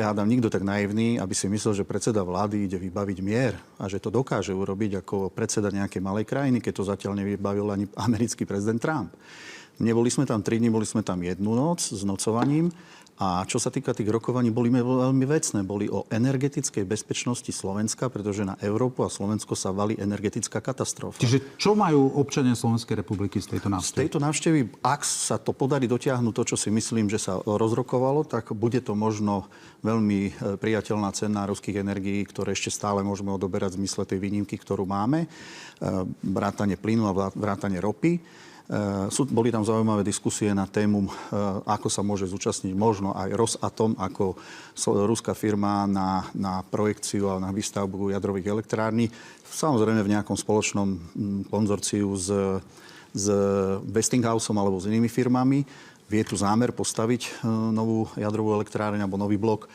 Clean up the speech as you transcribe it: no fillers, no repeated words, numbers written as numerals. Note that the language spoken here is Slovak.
je, hádam, nikto tak naivný, aby si myslel, že predseda vlády ide vybaviť mier a že to dokáže urobiť ako predseda nejakej malej krajiny, keď to zatiaľ nevybavil ani americký prezident Trump. Neboli sme tam 3 dni, boli sme tam 1 noc s nocovaním. A čo sa týka tých rokovaní, boli veľmi vecné. Boli o energetickej bezpečnosti Slovenska, pretože na Európu a Slovensko sa valí energetická katastrofa. Čiže čo majú občania Slovenskej republiky z tejto návštevy? Z tejto návštevy, ak sa to podarí dotiahnuť to, čo si myslím, že sa rozrokovalo, tak bude to možno veľmi priateľná cena ruských energií, ktoré ešte stále môžeme odoberať v zmysle tej výnimky, ktorú máme. Vrátane plynu a vrátane ropy. Boli tam zaujímavé diskusie na tému, ako sa môže zúčastniť možno aj Rosatom ako ruská firma na projekciu a na výstavbu jadrových elektrární. Samozrejme v nejakom spoločnom konzorciu s Westinghouseom alebo s inými firmami. Je tu zámer postaviť novú jadrovú elektrárň alebo nový blok.